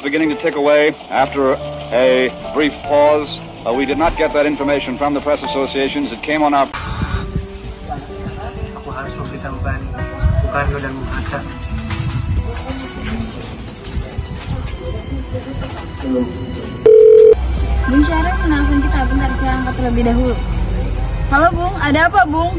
seconds beginning to tick away. After a brief pause, we did not get that information from the press associations. It came on our... Aku harus memberitahukan Soekarno dan Bung Hatta. Bung Syarif menelpon kita, bentar saya angkat terlebih dahulu. Halo Bung, ada apa Bung?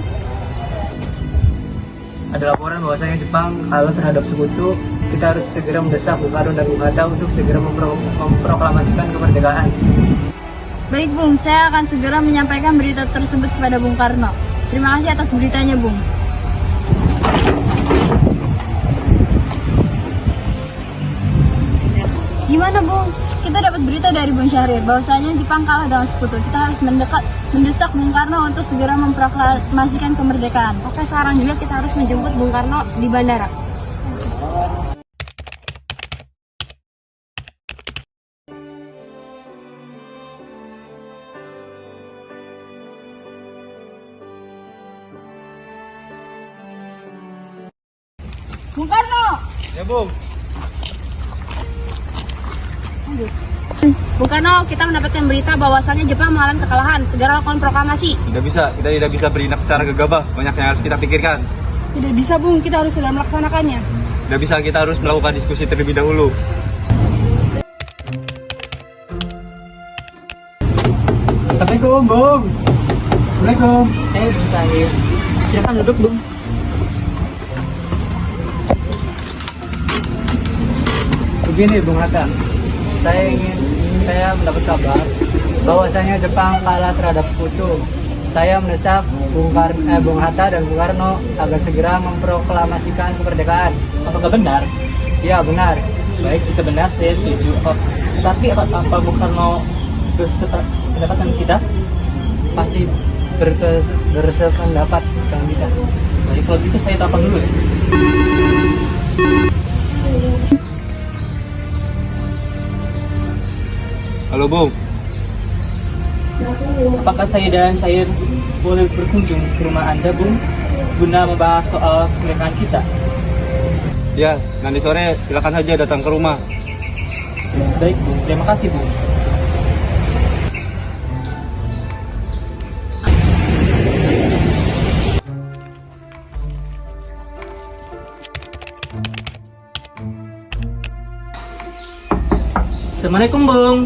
Ada laporan bahwasanya Jepang kalah terhadap sekutu. Kita harus segera mendesak Bung Karno dan Bung Hatta untuk segera memproklamasikan kemerdekaan. Baik Bung, saya akan segera menyampaikan berita tersebut kepada Bung Karno. Terima kasih atas beritanya Bung. Gimana Bung? Kita dapat berita dari Bung Syahrir bahwasanya Jepang kalah dalam sekutu. Kita harus mendesak Bung Karno untuk segera memproklamasikan kemerdekaan. Oke, sekarang juga kita harus menjemput Bung Karno di bandara. Bung Karno! Ya Bung. Bung Karno, kita mendapatkan berita bahwasannya Jepang mengalami kekalahan. Segera lakukan proklamasi. Tidak bisa, kita tidak bisa berindak secara gegabah. Banyak yang harus kita pikirkan. Tidak bisa Bung, kita harus segera melaksanakannya. Tidak bisa, kita harus melakukan diskusi terlebih dahulu. Assalamualaikum Bung. Assalamualaikum. Bung Syahrir. Silakan duduk Bung. Begini Bung Hatta, saya mendapat kabar bahwasanya Jepang kalah terhadap sekutu. Saya mendesak Bung Hatta dan Bung Karno agar segera memproklamasikan kemerdekaan. Apakah benar? Ya benar. Baik, jika benar saya setuju. Tapi apa Bung Karno bersependapat dengan kita? Pasti bersependapat dengan kita. Baik, kalau gitu saya telepon dulu ya. Halo Bung. Apakah saya boleh berkunjung ke rumah Anda, Bung, guna membahas soal kemerdekaan kita? Ya, nanti sore silakan saja datang ke rumah. Baik, Bung. Terima kasih, Bung. Assalamualaikum, Bung.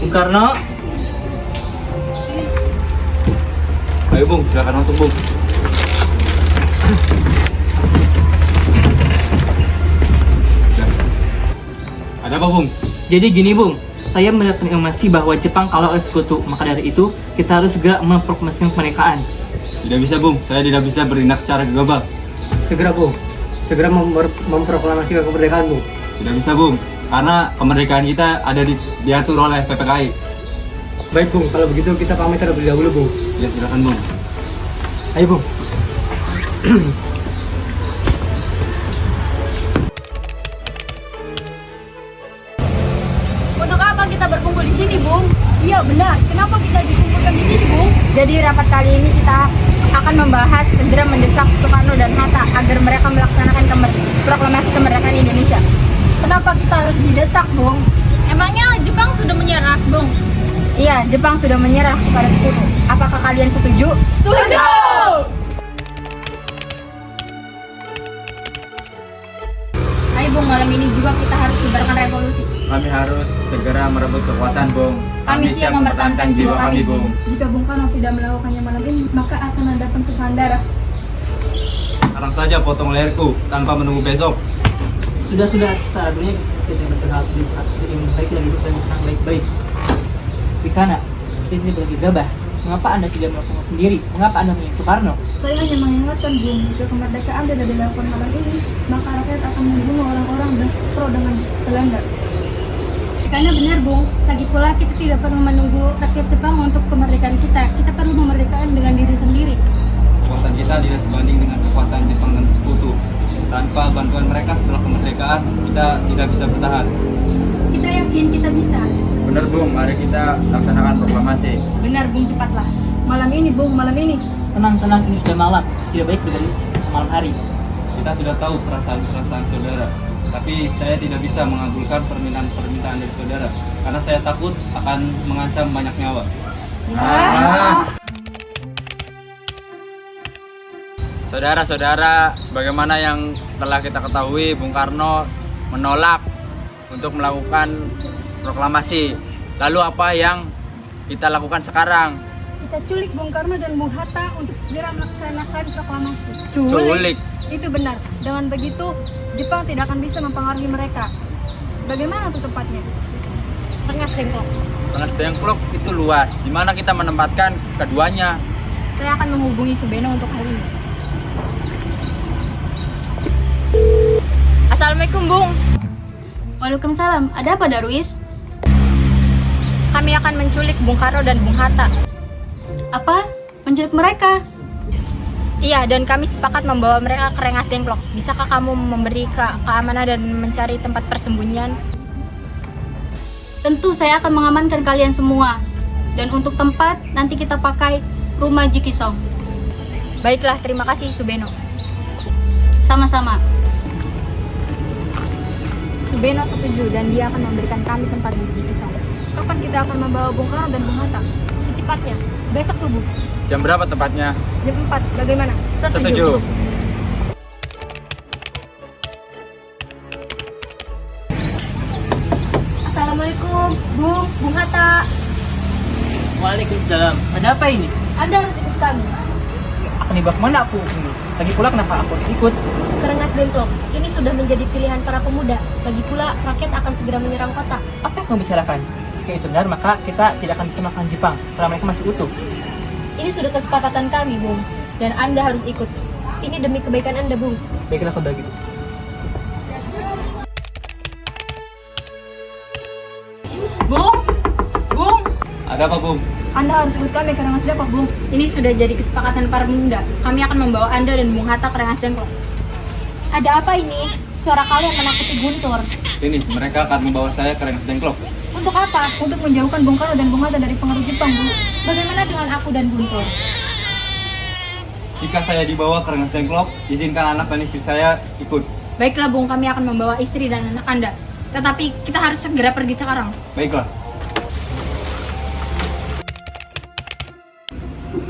Bung Karno. Ayo Bung, silakan masuk Bung. Ada apa Bung? Jadi gini Bung, saya mendapat informasi bahwa Jepang kalah oleh sekutu. Maka dari itu, kita harus segera memproklamasikan kemerdekaan. Tidak bisa Bung, saya tidak bisa bertindak secara gegabah. Segera Bung, segera memproklamasikan kemerdekaan Bung. Tidak bisa Bung, karena kemerdekaan kita ada diatur oleh PPKI. Baik Bung, kalau begitu kita pamit terlebih dahulu Bung. Ya silakan Bung. Ayo Bung. Untuk apa kita berkumpul di sini, Bung? Iya, benar. Kenapa kita dikumpulkan di sini, Bung? Jadi rapat kali ini kita akan membahas segera mendesak Soekarno dan Hatta agar mereka melaksanakan proklamasi kemerdekaan Indonesia. Kenapa kita harus didesak, Bung? Emangnya Jepang sudah menyerah, Bung? Iya, Jepang sudah menyerah kepada sekutu. Apakah kalian setuju? Setuju! Ayo Bung, malam ini juga kita harus kibarkan revolusi. Kami harus segera merebut kekuasaan Bung. Kami siap mempertahankan jiwa kami, Bung. Jika Bung Karno tidak melakukannya malam ini, maka akan ada pentuhan darah. Sekarang saja potong leherku tanpa menunggu besok. Sudah seadanya kita berterhadap di saat seperti ini. Baik, kita duduk dan sekarang baik-baik. Rikana, saya tidak boleh gegabah. Mengapa Anda tidak melakukan sendiri? Mengapa Anda memilih Soekarno? Saya hanya mengingatkan, Bung, jika kemerdekaan tidak dilakukan malam ini, maka rakyat akan membunuh orang-orang pro dengan Belanda. Karena benar, Bung. Lagi pula kita tidak perlu menunggu rakyat Jepang untuk kemerdekaan kita. Kita perlu kemerdekaan dengan diri sendiri. Kekuatan kita tidak sebanding dengan kekuatan Jepang dan sekutu. Tanpa bantuan mereka setelah kemerdekaan, kita tidak bisa bertahan. Kita yakin kita bisa. Benar Bung, mari kita laksanakan proklamasi. Benar, Bung, cepatlah. Malam ini, Bung, malam ini. Tenang, ini sudah malam. Tidak baik berganti malam hari. Kita sudah tahu perasaan saudara. Tapi saya tidak bisa mengabulkan permintaan dari saudara karena saya takut akan mengancam banyak nyawa. Saudara-saudara, sebagaimana yang telah kita ketahui, Bung Karno menolak untuk melakukan proklamasi. Lalu apa yang kita lakukan sekarang? Kita culik Bung Karno dan Bung Hatta untuk segera melaksanakan proklamasi. Culik. Itu benar. Dengan begitu, Jepang tidak akan bisa mempengaruhi mereka. Bagaimana untuk tempatnya? Rengas Dengklok. Rengas Dengklok itu luas. Di mana kita menempatkan keduanya? Saya akan menghubungi Subeno untuk hal ini. Assalamualaikum, Bung. Waalaikumsalam. Ada apa, Darwis? Kami akan menculik Bung Karno dan Bung Hatta. Apa? Menculik mereka? Iya, dan kami sepakat membawa mereka ke Rengas Dengklok. Bisakah kamu memberi keamanan dan mencari tempat persembunyian? Tentu saya akan mengamankan kalian semua. Dan untuk tempat, nanti kita pakai rumah Jikisong. Baiklah, terima kasih Subeno. Sama-sama. Subeno setuju dan dia akan memberikan kami tempat di Jikisong. Kapan kita akan membawa Bung Karno dan Bung Hatta? Secepatnya, besok subuh. Jam berapa tepatnya? Jam 4, bagaimana? Setuju. Assalamualaikum, Bung Hatta. Waalaikumsalam. Ada apa ini? Anda harus ikut kami Akan dibawa kemana aku ini? Lagi pula kenapa aku harus ikut? ke Rengas Dengklok. Ini sudah menjadi pilihan para pemuda. Lagi pula, rakyat akan segera menyerang kota. Apa yang kamu bicarakan? Jika itu benar, maka kita tidak akan bisa makan Jepang karena mereka masih utuh. Ini sudah kesepakatan kami, Bung. Dan Anda harus ikut. Ini demi kebaikan Anda, Bung. Baiklah kalau begitu. Bung! Bung! Ada apa, Bung? Anda harus ikut kami ke Rengas Dengklok, Bung. Ini sudah jadi kesepakatan para pemuda. Kami akan membawa Anda dan Bung Hatta ke Rengas Dengklok. Ada apa ini? Suara kalian menakuti Guntur. Ini, mereka akan membawa saya ke Rengas Dengklok. Untuk apa? Untuk menjauhkan Bung Karno dan Bung Hatta dari pengaruh Jepang, Bu. Bagaimana dengan aku dan Guntur? Jika saya dibawa ke Rengas Dengklok, izinkan anak dan istri saya ikut. Baiklah, Bung. Kami akan membawa istri dan anak Anda. Tetapi kita harus segera pergi sekarang. Baiklah.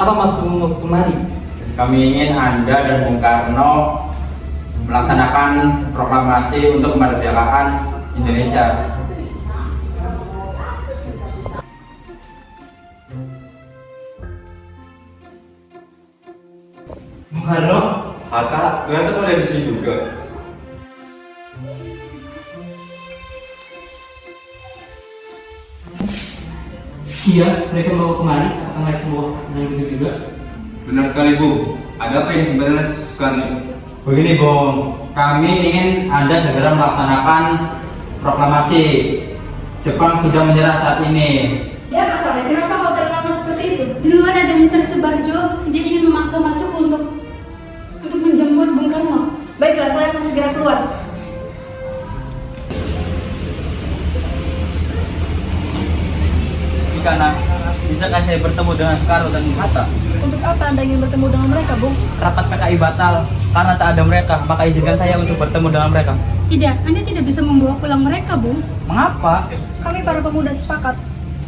Apa maksudmu kemari? Kami ingin Anda dan Bung Karno melaksanakan proklamasi untuk kemerdekaan Indonesia. Bung Karno? Hatta, ternyata kau ada di sini juga. Iya, mereka mau kemari. Apakah mereka mau dengan begitu juga? Benar sekali, Bu. Ada apa ini sebenarnya sekali? Begini, Bung. Kami ingin Anda segera melaksanakan proklamasi. Jepang sudah menyerah saat ini. Ya, masalahnya kenapa kau terlalu seperti itu? Di luar ada Mr. Subarjo. Dia ingin memaksa masuk untuk menjemput Bung Karno. Baiklah, saya akan segera keluar. Karena bisakah saya bertemu dengan Soekarno dan Bung Hatta? Untuk apa Anda ingin bertemu dengan mereka, Bung? Rapat PKI batal karena tak ada mereka, maka izinkan saya untuk bertemu dengan mereka. Tidak, Anda tidak bisa membawa pulang mereka, Bung. Mengapa? Kami para pemuda sepakat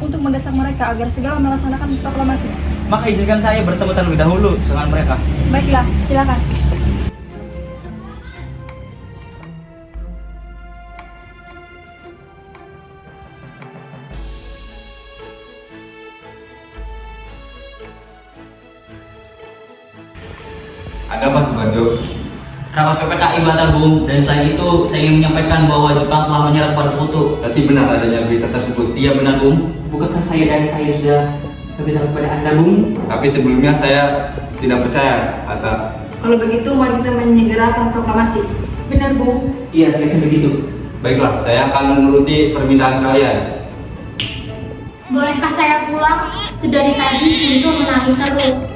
untuk mendesak mereka agar segera melaksanakan proklamasi. Maka izinkan saya bertemu terlebih dahulu dengan mereka. Baiklah, silakan. Ada apa, Subarjo? Rapat PPKI batal, Bung, dan selain itu saya ingin menyampaikan bahwa Jepang telah menyerang kepada sekutu. Berarti benar adanya berita tersebut. Iya benar, Bung. Bukankah saya sudah berbicara kepada Anda, Bung? Tapi sebelumnya saya tidak percaya, Hatta. Kalau begitu, mari kita menyegerakan proklamasi. Benar, Bung. Iya, sebaiknya begitu. Baiklah, saya akan menuruti permintaan kalian. Bolehkah saya pulang? Sedari tadi Guntur menangis terus.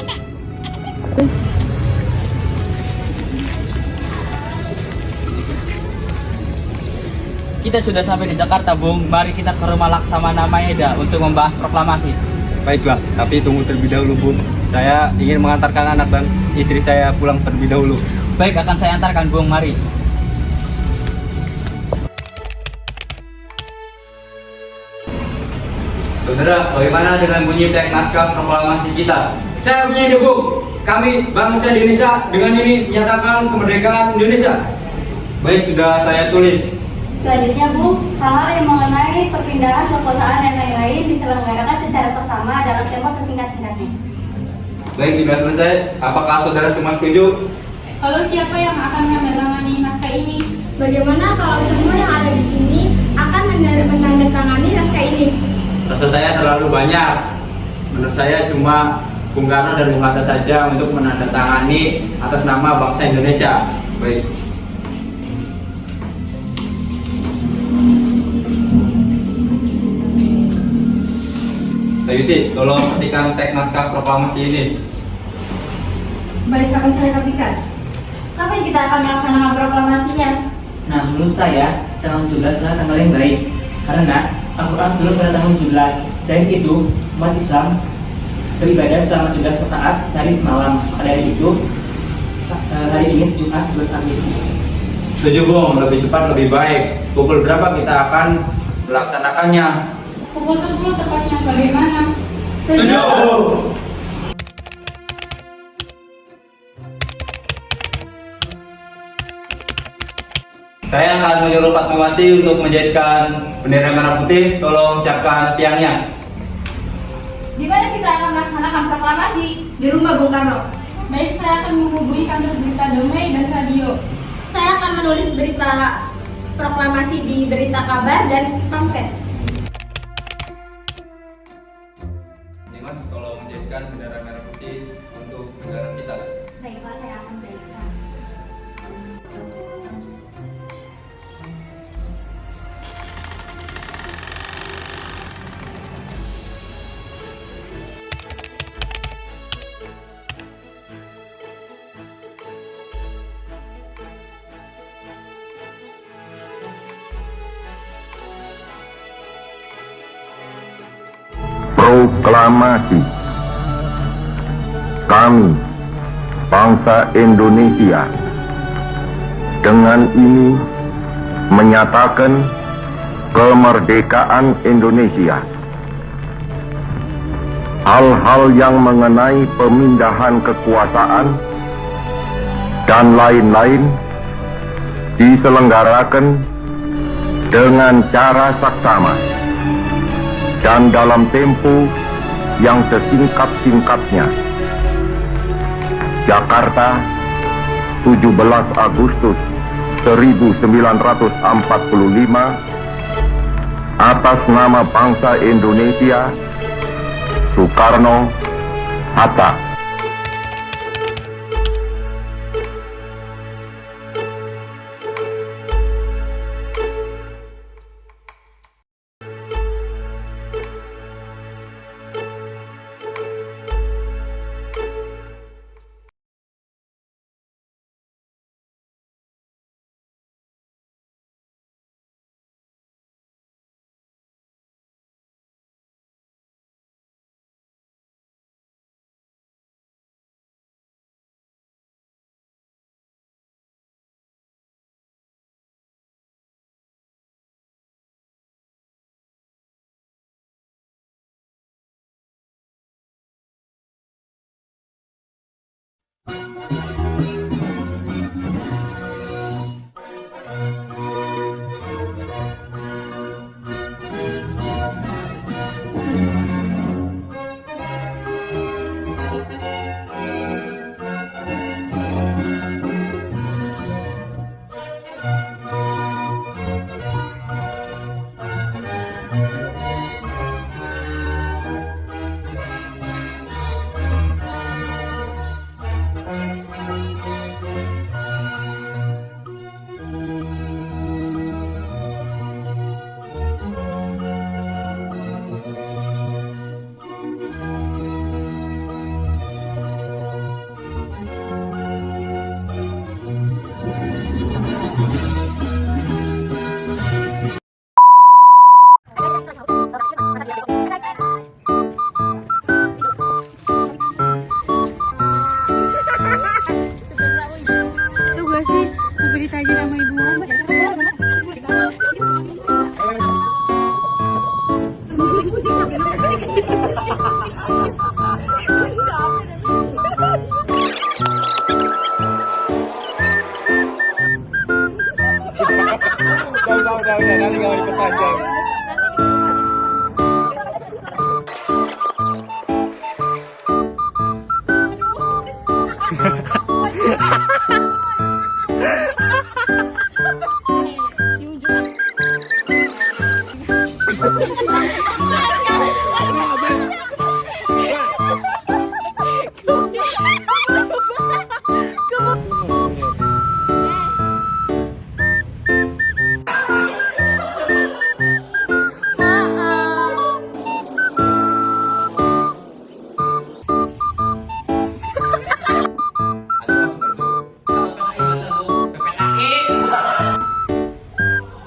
Kita sudah sampai di Jakarta, Bung. Mari kita ke rumah Laksamana Maeda untuk membahas proklamasi. Baiklah, tapi tunggu terlebih dahulu, Bung. Saya ingin mengantarkan anak dan istri saya pulang terlebih dahulu. Baik, akan saya antarkan, Bung. Mari. Saudara, bagaimana dengan bunyi teks naskah proklamasi kita? Saya punya ide, Bung. Kami bangsa Indonesia dengan ini menyatakan kemerdekaan Indonesia. Baik, sudah saya tulis. Selanjutnya, Bu, hal-hal yang mengenai perpindahan kekuasaan dan lain-lain diselenggarakan secara bersama dalam tempo sesingkat-singkatnya. Baik, sudah selesai. Apakah saudara semua setuju? Lalu siapa yang akan menandatangani naskah ini? Bagaimana kalau semua yang ada di sini akan menandatangani naskah ini? Rasa saya terlalu banyak. Menurut saya cuma Bung Karno dan Bung Hatta saja untuk menandatangani atas nama bangsa Indonesia. Baik. Sayuti, tolong ketikkan teks naskah proklamasi ini. Baik, akan saya ketikkan. Kapan kita akan melaksanakan proklamasinya? Nah, menurut saya tanggal 17 adalah tanggal yang baik karena Al-Quran turun pada tanggal 17. Selain itu, umat Islam beribadah selama 17 rakaat sehari semalam. Maka dari itu, hari ini Jumat 12 Agustus. Setuju, Bung, lebih cepat lebih baik. Pukul berapa kita akan melaksanakannya? Pukul 10 tepatnya, bagaimana? Setuju, Bung. Saya akan menyuruh Fatmawati untuk menjahitkan bendera merah putih. Tolong siapkan tiangnya. Di mana kita akan melaksanakan proklamasi? Di rumah Bung Karno. Baik, saya akan menghubungi kantor berita Damai dan radio. Saya akan menulis berita proklamasi di berita kabar dan pamflet. Dimas, tolong menjahitkan bendera merah putih untuk negara kita. Baiklah, saya akan baikkan. Proklamasi. Kami, bangsa Indonesia, dengan ini menyatakan kemerdekaan Indonesia. Hal-hal yang mengenai pemindahan kekuasaan dan lain-lain diselenggarakan dengan cara saksama dan dalam tempo yang sesingkat-singkatnya. Jakarta, 17 Agustus 1945, atas nama bangsa Indonesia, Soekarno Hatta.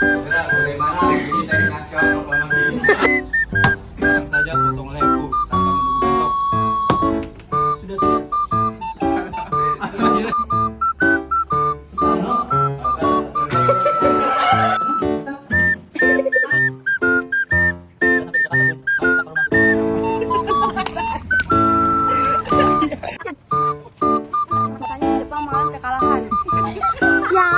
Segera bagaimana kita mengasihkan proklamasi? Silakan saja potong leherku tanpa menunggu besok. Makanya Jepang mengalami kekalahan. Ya.